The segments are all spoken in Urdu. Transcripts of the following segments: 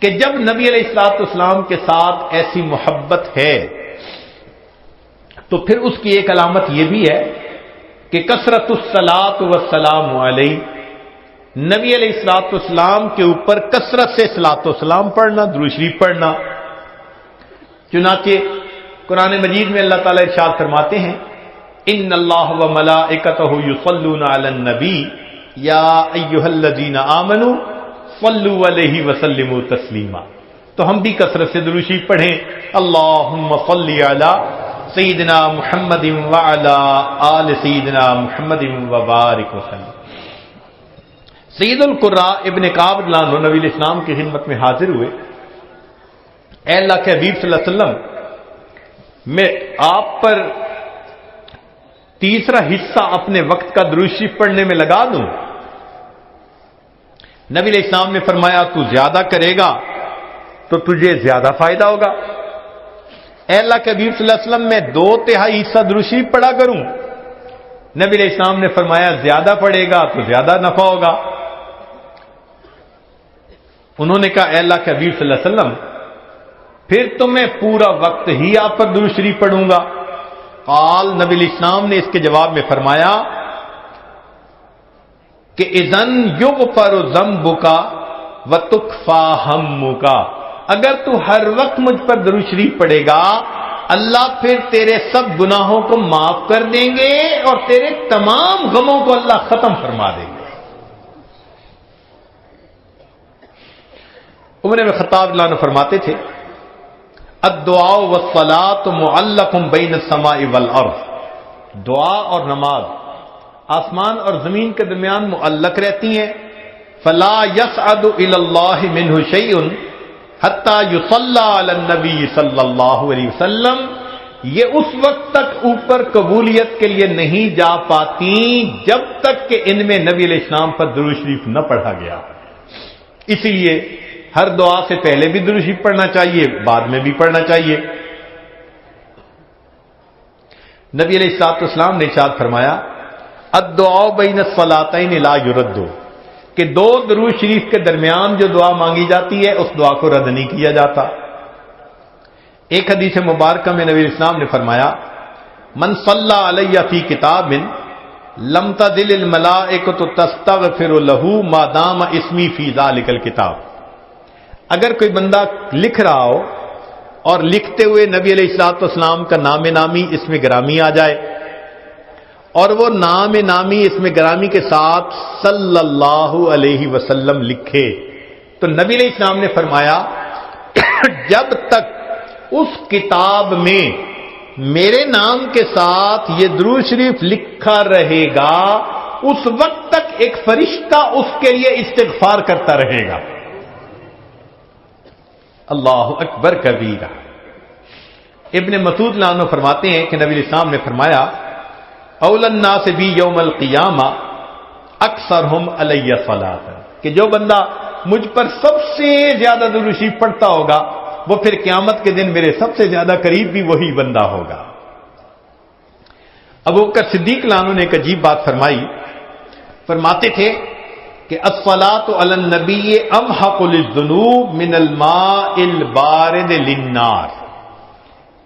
کہ جب نبی علیہ الصلوۃ والسلام کے ساتھ ایسی محبت ہے تو پھر اس کی ایک علامت یہ بھی ہے کہ کثرت الصلاۃ والسلام علیہ، نبی علیہ الصلوۃ والسلام کے اوپر کثرت سے صلاۃ والسلام پڑھنا، درود شریف پڑھنا۔ چنانچہ قرآن مجید میں اللہ تعالیٰ ارشاد فرماتے ہیں ان اللہ وملائکتہ یصلون علی النبی یا ایھا الذین آمنوا صلوا علیہ وسلموا تسلیما۔ تو ہم بھی کثرت سے درود شریف پڑھیں، اللہم صل علی سیدنا محمد وعلی آل سیدنا محمد وبارک وسلم۔ سید القراء ابن کعب رضی اللہ عنہ نبی الاسلام کی خدمت میں حاضر ہوئے، اے اللہ کے حبیب صلی اللہ علیہ وسلم، میں آپ پر تیسرا حصہ اپنے وقت کا درود شریف پڑھنے میں لگا دوں؟ نبی علیہ السلام نے فرمایا تو زیادہ کرے گا تو تجھے زیادہ فائدہ ہوگا۔ اے اللہ کے حبیب صلی اللہ علیہ وسلم، میں 2/3 حصہ درود شریف پڑھا کروں؟ نبی علیہ السلام نے فرمایا زیادہ پڑھے گا تو زیادہ نفع ہوگا۔ انہوں نے کہا اے اللہ کے حبیب صلی اللہ علیہ وسلم، پھر تو میں پورا وقت ہی آپ پر درود شریف پڑھوں گا۔ قال، نبی علیہ السلام نے اس کے جواب میں فرمایا کہ اذن یغفر ذنبک وتکفی ہمک، اگر تو ہر وقت مجھ پر درود شریف پڑھے گا اللہ پھر تیرے سب گناہوں کو معاف کر دیں گے اور تیرے تمام غموں کو اللہ ختم فرما دیں گے۔ عمر بن خطاب اللہ عنہ فرماتے تھے الدعاء والصلاۃ معلق بین السماء والارض، دعا اور نماز آسمان اور زمین کے درمیان معلق رہتی ہیں، فلا یصعد الی اللہ منہ شیء حتی یصلی علی النبی صلی اللہ علیہ وسلم، یہ اس وقت تک اوپر قبولیت کے لیے نہیں جا پاتی جب تک کہ ان میں نبی علیہ السلام پر درود شریف نہ پڑھا گیا۔ اسی لیے ہر دعا سے پہلے بھی درود شریف پڑھنا چاہیے، بعد میں بھی پڑھنا چاہیے۔ نبی علیہ الصلوۃ والسلام نے ارشاد فرمایا الدعاء بین الصلاتین لا یرد، کہ 2 درود شریف کے درمیان جو دعا مانگی جاتی ہے اس دعا کو رد نہیں کیا جاتا۔ ایک حدیث مبارکہ میں نبی الاسلام نے فرمایا من صلی علی فی کتاب لم تزل الملائکۃ تستغفر له ما دام اسمی فی ذلک الکتاب، اگر کوئی بندہ لکھ رہا ہو اور لکھتے ہوئے نبی علیہ الصلوۃ والسلام کا نام نامی اس میں گرامی آ جائے اور وہ نام نامی اس میں گرامی کے ساتھ صلی اللہ علیہ وسلم لکھے، تو نبی علیہ السلام نے فرمایا جب تک اس کتاب میں میرے نام کے ساتھ یہ درود شریف لکھا رہے گا اس وقت تک ایک فرشتہ اس کے لیے استغفار کرتا رہے گا۔ اللہ اکبر کبیرہ۔ ابن مسعود رضی اللہ عنہ فرماتے ہیں کہ نبی علیہ السلام نے فرمایا اول الناس بی یوم القیامہ اکثرہم علی صلاۃ، کہ جو بندہ مجھ پر سب سے زیادہ درود شریف پڑھتا ہوگا وہ پھر قیامت کے دن میرے سب سے زیادہ قریب بھی وہی بندہ ہوگا۔ ابوبکر صدیق رضی اللہ عنہ نے ایک عجیب بات فرمائی، فرماتے تھے کہ الصلاۃ علی النبی امحق للذنوب من الماء البارد للنار،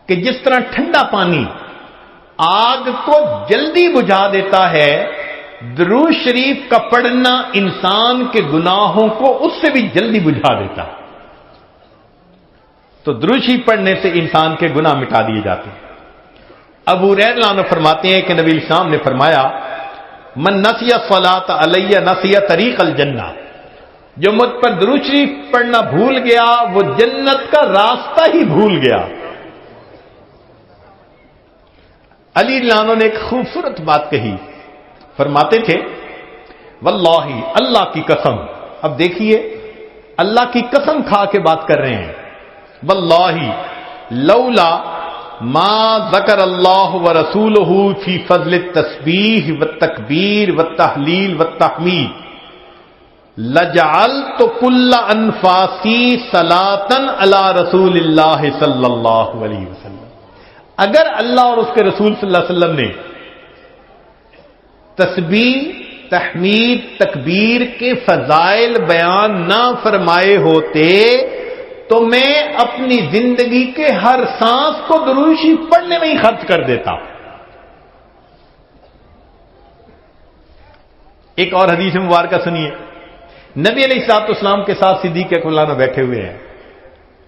کہ جس طرح ٹھنڈا پانی آگ کو جلدی بجھا دیتا ہے، درود شریف کا پڑھنا انسان کے گناہوں کو اس سے بھی جلدی بجھا دیتا ہے۔ تو درود شریف پڑھنے سے انسان کے گناہ مٹا دیے جاتے ہیں۔ ابو ہریرہ رضی اللہ عنہ فرماتے ہیں کہ نبی الاسلام نے فرمایا من نسی الصلاۃ علی نسی طریق الجنہ، جو مجھ پر درود شریف پڑھنا بھول گیا وہ جنت کا راستہ ہی بھول گیا۔ علی رضی اللہ عنہ نے ایک خوبصورت بات کہی، فرماتے تھے واللہ، اللہ کی قسم، اب دیکھیے اللہ کی قسم کھا کے بات کر رہے ہیں، واللہ لولا ما ذکر اللہ ورسولہ فی فضل التسبیح والتکبیر والتحلیل والتحمید لجعلت کل انفاسی صلاۃ علی رسول اللہ صلی اللہ علیہ وسلم، اگر اللہ اور اس کے رسول صلی اللہ علیہ وسلم نے تسبیح، تحمید، تکبیر کے فضائل بیان نہ فرمائے ہوتے تو میں اپنی زندگی کے ہر سانس کو درود شریف پڑھنے میں ہی خرچ کر دیتا. ایک اور حدیث مبارکہ سنیے. نبی علیہ الصلوۃ والسلام کے ساتھ صدیق اکبر بیٹھے ہوئے ہیں.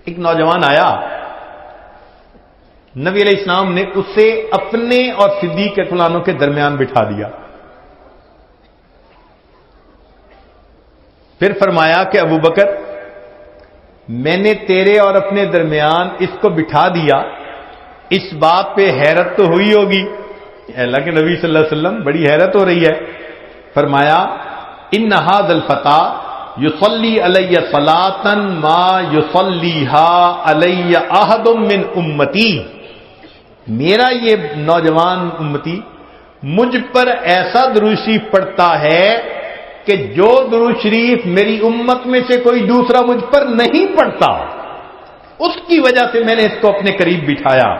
ایک نوجوان آیا, نبی علیہ السلام نے اسے اپنے اور صدیق اکبر کے درمیان بٹھا دیا. پھر فرمایا کہ ابو بکر, میں نے تیرے اور اپنے درمیان اس کو بٹھا دیا, اس بات پہ حیرت تو ہوئی ہوگی. اللہ کے نبی صلی اللہ علیہ وسلم بڑی حیرت ہو رہی ہے. فرمایا ان ھذا الفتى یصلی علی صلاۃ ما یصلیھا علی احد من امتی. میرا یہ نوجوان امتی مجھ پر ایسا درود شریف پڑھتا ہے کہ جو درود شریف میری امت میں سے کوئی دوسرا مجھ پر نہیں پڑھتا. اس کی وجہ سے میں نے اس کو اپنے قریب بٹھایا.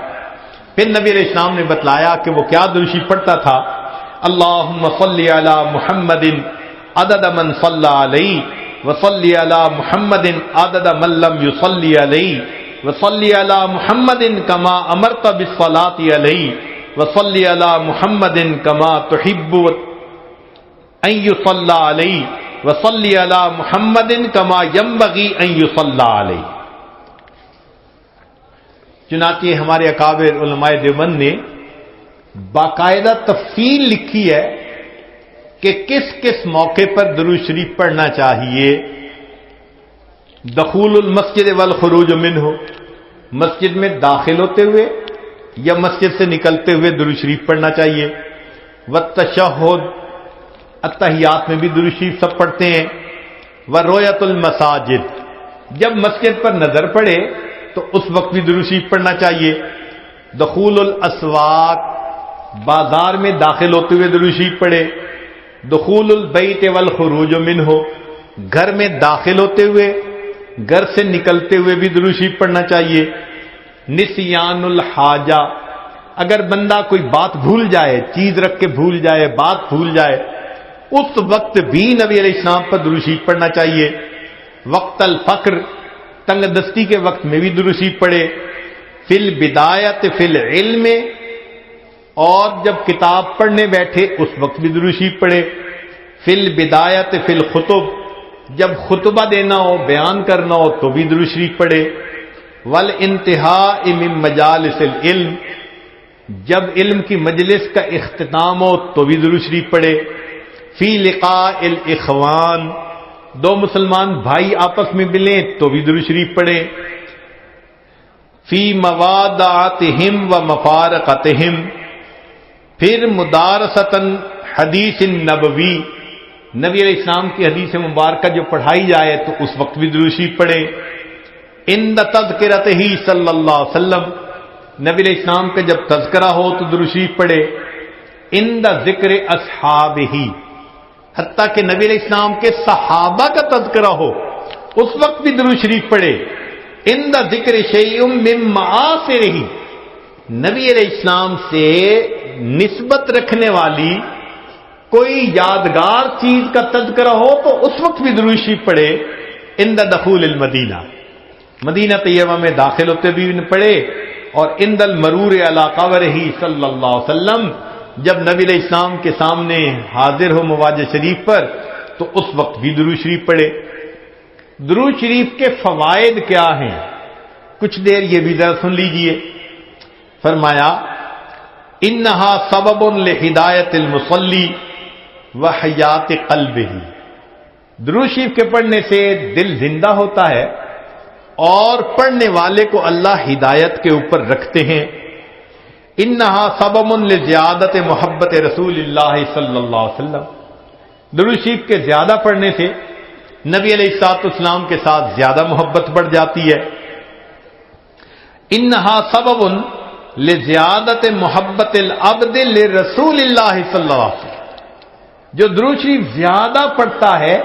پھر نبی علیہ السلام نے بتلایا کہ وہ کیا درود شریف پڑھتا تھا. اللہم صلی علی محمد عدد من صلی علیہ وصلی علی محمد عدد من لم یصلی علیہ وصلی علی محمد کما امرت بالصلاۃ علیہ وصلی علی محمد کما تحب ان یصلی علیہ وصلی علی محمد کما ینبغی ان یصلی علیہ. چنانچہ ہمارے اکابر علماء دیوبند نے باقاعدہ تفصیل لکھی ہے کہ کس کس موقع پر درود شریف پڑھنا چاہیے. دخول المسجد والخروج منہ, مسجد میں داخل ہوتے ہوئے یا مسجد سے نکلتے ہوئے درود شریف پڑھنا چاہیے. والتشہد, اتحیات میں بھی درود شریف سب پڑھتے ہیں. ورؤیت المساجد, جب مسجد پر نظر پڑے تو اس وقت بھی درود شریف پڑھنا چاہیے. دخول الاسواق, بازار میں داخل ہوتے ہوئے درود شریف پڑھے. دخول البیت والخروج منہ, گھر میں داخل ہوتے ہوئے گھر سے نکلتے ہوئے بھی درود شریف پڑھنا چاہیے. نسیان الحاجہ, اگر بندہ کوئی بات بھول جائے, چیز رکھ کے بھول جائے, بات بھول جائے, اس وقت بھی نبی علیہ السلام پر درود شریف پڑھنا چاہیے. وقت الفقر, تنگ دستی کے وقت میں بھی درود شریف پڑھے. فی البدایت فی العلم, اور جب کتاب پڑھنے بیٹھے اس وقت بھی درود شریف پڑھے. فی البدایت فی الخطب, جب خطبہ دینا ہو, بیان کرنا ہو تو بھی درود شریف پڑھے. والانتہاء من مجالس العلم, جب علم کی مجلس کا اختتام ہو تو بھی درود شریف پڑھے. فی لقاء الاخوان, دو مسلمان بھائی آپس میں ملیں تو بھی درود شریف پڑھے. فی موادعتہم و مفارقتہم, پھر مدارستاً حدیث نبوی, نبی علیہ السلام کی حدیث مبارکہ جو پڑھائی جائے تو اس وقت بھی درود شریف پڑھے. عند تذکرتہ صلی اللہ علیہ وسلم, نبی علیہ السلام کا جب تذکرہ ہو تو درود شریف پڑھے. عند ذکر اصحابہ, حتیٰ کہ نبی علیہ السلام کے صحابہ کا تذکرہ ہو اس وقت بھی درود شریف پڑھے. عند ذکر شیء من معاصرہ, نبی علیہ السلام سے نسبت رکھنے والی کوئی یادگار چیز کا تذکرہ ہو تو اس وقت بھی درود شریف پڑھے. عند دخول المدینہ, مدینہ طیبہ میں داخل ہوتے بھی پڑھے. اور عند المرور علی قبرہ صلی اللہ علیہ وسلم, جب نبی علیہ السلام کے سامنے حاضر ہو مواجہ شریف پر تو اس وقت بھی درود شریف پڑھے. درود شریف کے فوائد کیا ہیں, کچھ دیر یہ بھی ذرا سن لیجئے. فرمایا انہا سبب لہدایت المصلی وحیات قلبہ, درود شریف کے پڑھنے سے دل زندہ ہوتا ہے اور پڑھنے والے کو اللہ ہدایت کے اوپر رکھتے ہیں. انہا سبب لزیادت محبت رسول اللہ صلی اللہ علیہ وسلم, درود شریف کے زیادہ پڑھنے سے نبی علیہ الصلوۃ والسلام کے ساتھ زیادہ محبت بڑھ جاتی ہے. انہا سبب لزیادت محبت العبد لرسول اللہ صلی اللہ علیہ وسلم, جو درود شریف زیادہ پڑھتا ہے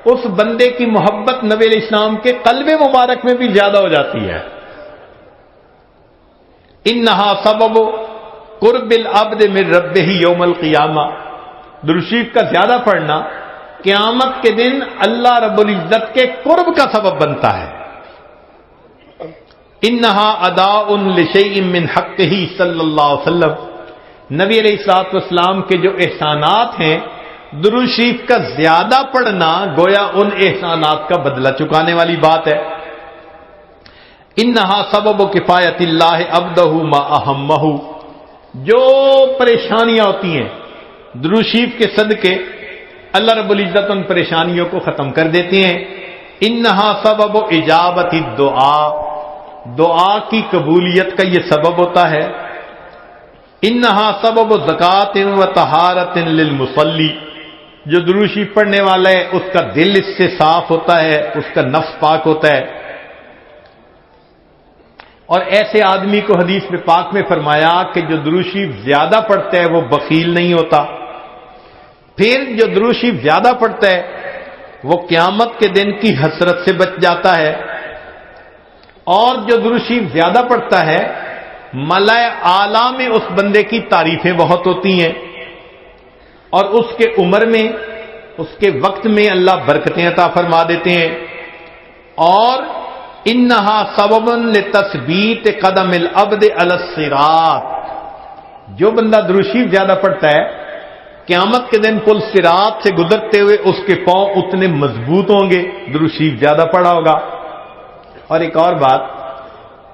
اس بندے کی محبت نبی علیہ السلام کے قلب مبارک میں بھی زیادہ ہو جاتی ہے. انہا سبب قرب العبد من ربہ یوم القیامہ, درود شریف کا زیادہ پڑھنا قیامت کے دن اللہ رب العزت کے قرب کا سبب بنتا ہے. انہا اداء لشیء من حقہ صلی اللہ علیہ وسلم، نبی علیہ الصلوۃ والسلام کے جو احسانات ہیں، درود شریف کا زیادہ پڑھنا گویا ان احسانات کا بدلہ چکانے والی بات ہے۔ انہا سبب کفایت اللہ عبدہ ما اہمہ، جو پریشانیاں ہوتی ہیں درود شریف کے صدقے اللہ رب العزت ان پریشانیوں کو ختم کر دیتے ہیں۔ انہا سبب اجابت الدعاء، دعا کی قبولیت کا یہ سبب ہوتا ہے۔ انہا سبب زکات و طہارت للمصلی، جو درود شریف پڑھنے والا ہے اس کا دل اس سے صاف ہوتا ہے، اس کا نفس پاک ہوتا ہے، اور ایسے آدمی کو حدیث میں پاک میں فرمایا کہ جو درود شریف زیادہ پڑھتا ہے وہ بخیل نہیں ہوتا۔ پھر جو درود شریف زیادہ پڑھتا ہے وہ قیامت کے دن کی حسرت سے بچ جاتا ہے، اور جو درود شریف زیادہ پڑھتا ہے ملائے اعلیٰ میں اس بندے کی تعریفیں بہت ہوتی ہیں، اور اس کے عمر میں اس کے وقت میں اللہ برکتیں عطا فرما دیتے ہیں۔ اور انہا سبب لتثبیت قدم العبد علی الصراط، جو بندہ درود شریف زیادہ پڑھتا ہے قیامت کے دن پل صراط سے گزرتے ہوئے اس کے پاؤں اتنے مضبوط ہوں گے، درود شریف زیادہ پڑھا ہوگا۔ اور ایک اور بات،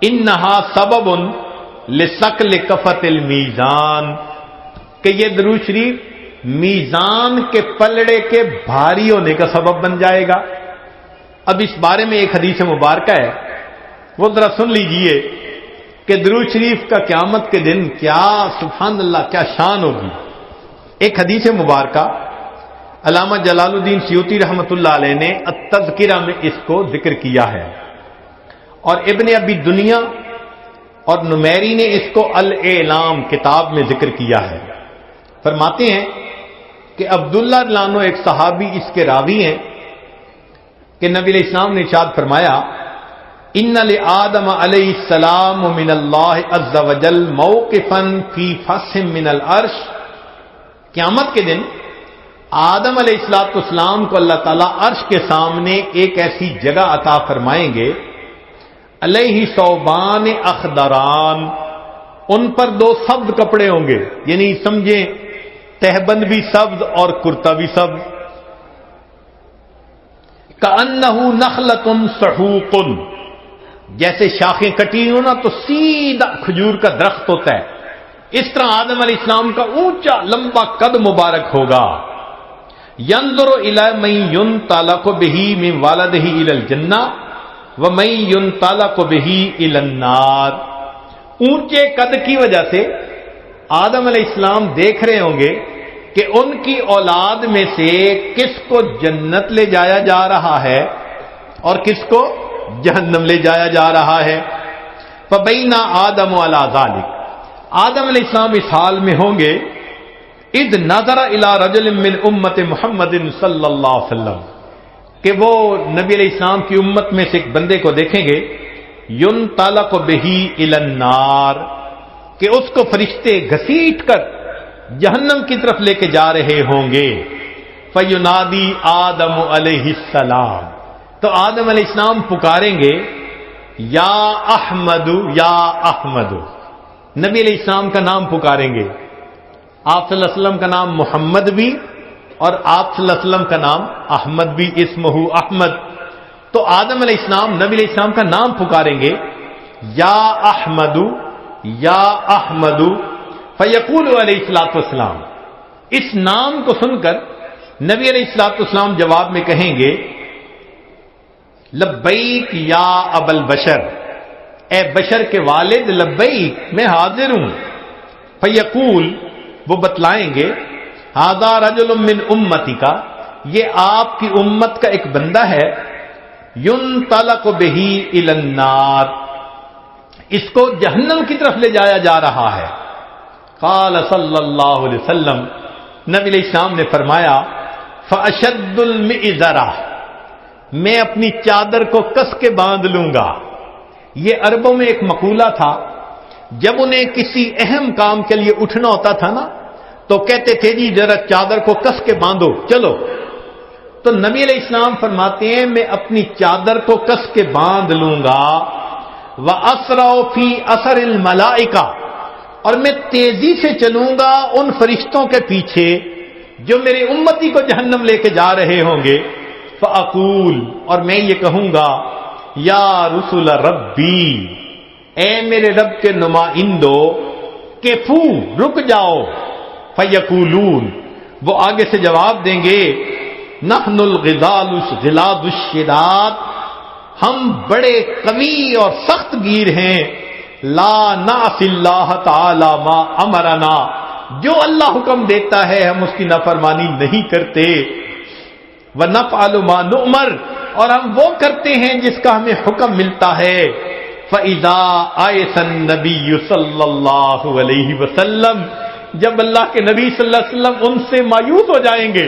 انہا سبب لثقل کفۃ المیزان، کہ یہ درود شریف میزان کے پلڑے کے بھاری ہونے کا سبب بن جائے گا۔ اب اس بارے میں ایک حدیث مبارکہ ہے، وہ ذرا سن لیجئے کہ درود شریف کا قیامت کے دن کیا سبحان اللہ کیا شان ہوگی۔ ایک حدیث مبارکہ علامہ جلال الدین سیوطی رحمۃ اللہ علیہ نے التذکرہ میں اس کو ذکر کیا ہے، اور ابن ابی دنیا اور نمیری نے اس کو الاعلام کتاب میں ذکر کیا ہے۔ فرماتے ہیں کہ عبداللہ رضی اللہ عنہ ایک صحابی اس کے راوی ہیں کہ نبی علیہ السلام نے ارشاد فرمایا، ان لآدم علیہ السلام من اللہ عز وجل موقفا فی فصح من العرش، قیامت کے دن آدم علیہ السلام کو اللہ تعالیٰ عرش کے سامنے ایک ایسی جگہ عطا فرمائیں گے، علیہ ثوبان اخضران، ان پر دو سبز کپڑے ہوں گے، یعنی سمجھیں تہبند بھی سبز اور کرتا بھی سبز، کأنہ نخلۃ صحوق، جیسے شاخیں کٹی ہوں نا تو سیدھا کھجور کا درخت ہوتا ہے، اس طرح آدم علیہ السلام کا اونچا لمبا قد مبارک ہوگا۔ ينظر الى من ينطلق به من والده الى الجنہ ومن ينطلق به الى النار، اونچے قد کی وجہ سے آدم علیہ السلام دیکھ رہے ہوں گے کہ ان کی اولاد میں سے کس کو جنت لے جایا جا رہا ہے اور کس کو جہنم لے جایا جا رہا ہے۔ فبین آدم علی ذلک، آدم علیہ السلام اس حال میں ہوں گے، اذ نظر الی رجل من امت محمد صلی اللہ علیہ وسلم، کہ وہ نبی علیہ السلام کی امت میں سے ایک بندے کو دیکھیں گے، ينطلق به الی النار، کہ اس کو فرشتے گھسیٹ کر جہنم کی طرف لے کے جا رہے ہوں گے۔ فینادی آدم علیہ السلام، تو آدم علیہ السلام پکاریں گے، یا احمد یا احمد، نبی علیہ السلام کا نام پکاریں گے، آپ صلی اللہ علیہ وسلم کا نام محمد بھی اور آپ صلی اللہ علیہ وسلم کا نام احمد بھی، اسمہ احمد، تو آدم علیہ السلام نبی علیہ السلام کا نام پکاریں گے، یا احمد یا احمد، فیقول علیہ الصلوۃ والسلام، اس نام کو سن کر نبی علیہ الصلوۃ والسلام جواب میں کہیں گے، لبیک یا ابا البشر، اے بشر کے والد، لبیک میں حاضر ہوں۔ فیقول، وہ بتلائیں گے، ھذا رجل من امتی کا، یہ آپ کی امت کا ایک بندہ ہے، ينطلق به الی النار، اس کو جہنم کی طرف لے جایا جا رہا ہے۔ قال صلی اللہ علیہ وسلم، نبی علیہ السلام نے فرمایا، فاشد المئزرہ، میں اپنی چادر کو کس کے باندھ لوں گا۔ یہ عربوں میں ایک مقولہ تھا، جب انہیں کسی اہم کام کے لیے اٹھنا ہوتا تھا نا تو کہتے تھے جی ذرا چادر کو کس کے باندھو چلو، تو نبی علیہ السلام فرماتے ہیں میں اپنی چادر کو کس کے باندھ لوں گا، وَأَسْرَعُ فِي أَثَرِ الْمَلَائِكَةِ، اور میں تیزی سے چلوں گا ان فرشتوں کے پیچھے جو میرے امتی کو جہنم لے کے جا رہے ہوں گے. فَأَقُولُ، اور میں یہ کہوں گا، یا رسول ربی، اے میرے رب کے نمائندو، کفو، رک جاؤ. فَيَقُولُونَ، وہ آگے سے جواب دیں گے، نحن الغضال الشداد، ہم بڑے قوی اور سخت گیر ہیں. لا نعصی اللہ تعالی ما امرنا، جو اللہ حکم دیتا ہے ہم اس کی نافرمانی نہیں کرتے. ونفعل ما نؤمر، اور ہم وہ کرتے ہیں جس کا ہمیں حکم ملتا ہے. فاذا آیس النبی صلی اللہ علیہ وسلم، جب اللہ کے نبی صلی اللہ علیہ وسلم ان سے مایوس ہو جائیں گے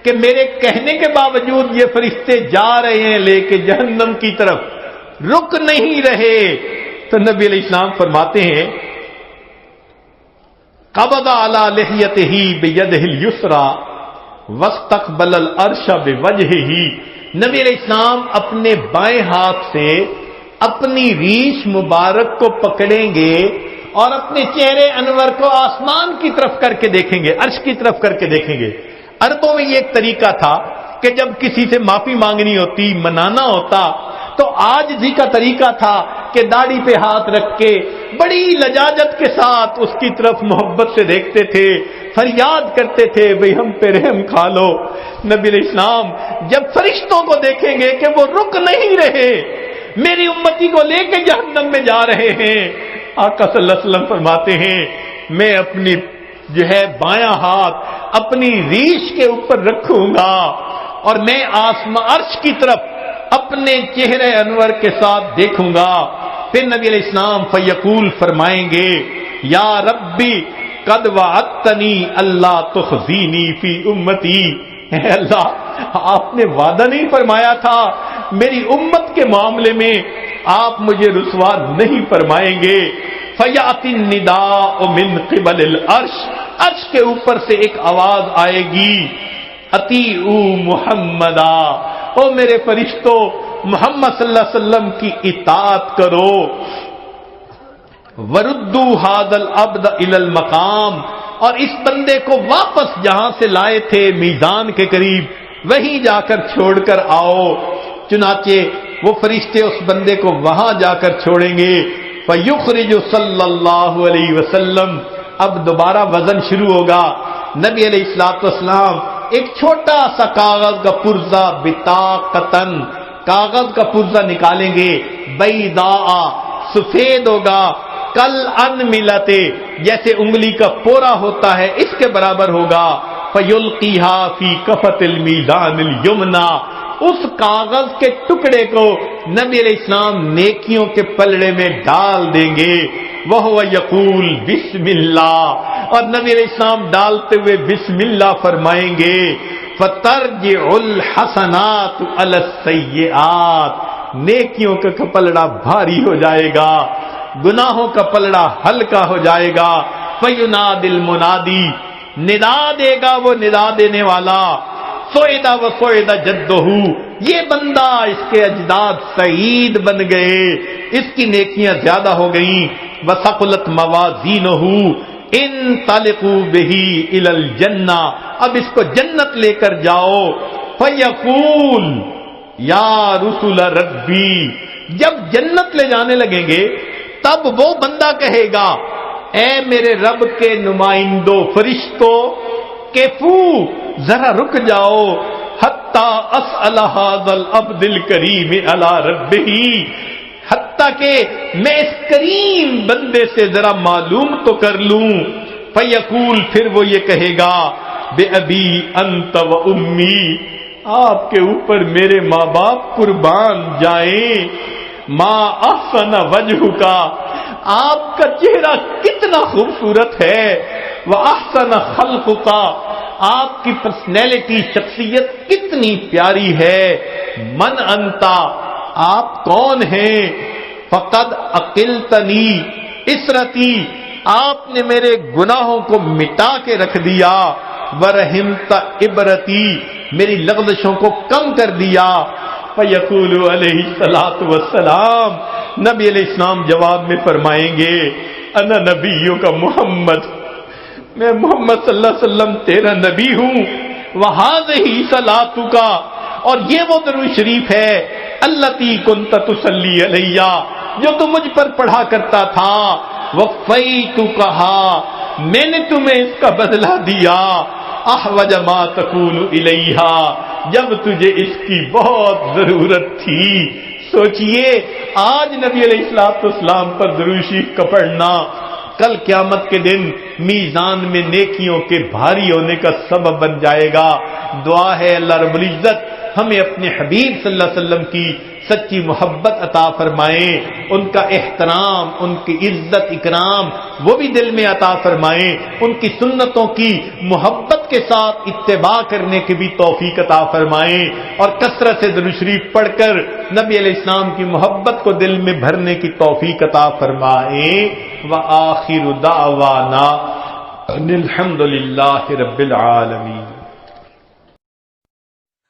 کہ میرے کہنے کے باوجود یہ فرشتے جا رہے ہیں لے کے جہنم کی طرف، رک نہیں رہے، تو نبی علیہ السلام فرماتے ہیں، قبض علی لحیتہ بیدہ الیسری واستقبل العرش بوجہہ. نبی علیہ السلام اپنے بائیں ہاتھ سے اپنی ریش مبارک کو پکڑیں گے اور اپنے چہرے انور کو آسمان کی طرف کر کے دیکھیں گے، عرش کی طرف کر کے دیکھیں گے. عربوں میں یہ ایک طریقہ تھا کہ جب کسی سے معافی مانگنی ہوتی، منانا ہوتا، تو عاجزی کا طریقہ تھا کہ داڑھی پہ ہاتھ رکھ کے بڑی لجاجت کے ساتھ اس کی طرف محبت سے دیکھتے تھے، فریاد کرتے تھے، بھئی ہم پہ رحم کھا لو. نبی علیہ السلام جب فرشتوں کو دیکھیں گے کہ وہ رک نہیں رہے، میری امتی کو لے کے جہنم میں جا رہے ہیں، آقا صلی اللہ علیہ وسلم فرماتے ہیں، میں اپنی بایاں ہاتھ اپنی ریش کے اوپر رکھوں گا اور میں آسمان عرش کی طرف اپنے چہرے انور کے ساتھ دیکھوں گا. پھر نبی علیہ السلام فیقول فرمائیں گے، یا ربی قد وعدتنی اللہ تخزینی فی امتی. اے اللہ، آپ نے وعدہ نہیں فرمایا تھا میری امت کے معاملے میں آپ مجھے رسوا نہیں فرمائیں گے. فیاتی النداء من قبل العرش، عرش کے اوپر سے ایک آواز آئے گی، اطیعوا محمدا، او میرے فرشتوں محمد صلی اللہ علیہ وسلم کی اطاعت کرو. وردوا ھذا العبد الی المقام، اور اس بندے کو واپس جہاں سے لائے تھے میزان کے قریب وہیں جا کر چھوڑ کر آؤ. چنانچہ وہ فرشتے اس بندے کو وہاں جا کر چھوڑیں گے. فیخرج صلی اللہ علیہ وسلم، اب دوبارہ وزن شروع ہوگا. نبی علیہ السلام ایک چھوٹا سا کاغذ کا پرزہ، بطاقتن، کاغذ کا پرزہ نکالیں گے، بیضاء، سفید ہوگا، کل ان ملتے، جیسے انگلی کا پورا ہوتا ہے اس کے برابر ہوگا. فیلقیھا فی کفۃ المیزان الیمنی، اس کاغذ کے ٹکڑے کو نبی علیہ السلام نیکیوں کے پلڑے میں ڈال دیں گے. وہو یقول بسم اللہ، اور نبی علیہ السلام ڈالتے ہوئے بسم اللہ فرمائیں گے. فترجع الحسنات علی السیئات، نیکیوں کا پلڑا بھاری ہو جائے گا، گناہوں کا پلڑا ہلکا ہو جائے گا. فینادی المنادی، ندا دے گا وہ ندا دینے والا، سوئدہ و سوئدہ جدہ، یہ بندہ، اس کے اجداد سعید بن گئے، اس کی نیکیاں زیادہ ہو گئیں. وثقلت موازینہ، انطلقوا بہ الی الجنہ، اب اس کو جنت لے کر جاؤ. فیقول یا رسول ربی، جب جنت لے جانے لگیں گے تب وہ بندہ کہے گا، اے میرے رب کے نمائندو فرشتوں، کیفو، ذرا رک جاؤ، حتی اسأل ھذا العبد الکریم علی ربہ، حتیٰ کہ میں اس کریم بندے سے ذرا معلوم تو کر لوں. فیقول، پھر وہ یہ کہے گا، بے ابی انت و امی، آپ کے اوپر میرے ماں باپ قربان جائیں. ما احسن وجہ کا، آپ کا چہرہ کتنا خوبصورت ہے. وَأَحْسَنَ خَلْقُكَ، آپ کی پرسنالٹی، شخصیت کتنی پیاری ہے. من انتا، آپ کون ہیں. فَقَدْ أَقِلْتَنِي اِسْرَتِي، آپ نے میرے گناہوں کو مٹا کے رکھ دیا. وَرَحِمْتَ عِبْرَتِي، میری لغزشوں کو کم کر دیا. فیقول علیہ الصلوۃ والسلام، نبی علیہ السلام جواب میں فرمائیں گے انا نبیوں کا محمد، میں محمد صلی اللہ علیہ وسلم تیرا نبی ہوں، وہذہ صلاتک، اور یہ وہ درود شریف ہے التی کنت تصلی علیہ جو تم مجھ پر پڑھا کرتا تھا، وفیتکھا میں نے تمہیں اس کا بدلہ دیا، احوج ما تکون الیہ جب تجھے اس کی بہت ضرورت تھی۔ سوچئے آج نبی علیہ السلام پر درود شریف کا پڑھنا کل قیامت کے دن میزان میں نیکیوں کے بھاری ہونے کا سبب بن جائے گا۔ دعا ہے اللہ رب العزت ہمیں اپنے حبیب صلی اللہ علیہ وسلم کی سچی محبت عطا فرمائیں، ان کا احترام، ان کی عزت اکرام وہ بھی دل میں عطا فرمائیں، ان کی سنتوں کی محبت کے ساتھ اتباع کرنے کی بھی توفیق عطا فرمائیں، اور کثرت سے درود شریف پڑھ کر نبی علیہ السلام کی محبت کو دل میں بھرنے کی توفیق عطا فرمائیں۔ وآخر دعوانا ان الحمد للہ رب العالمین۔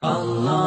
اللہ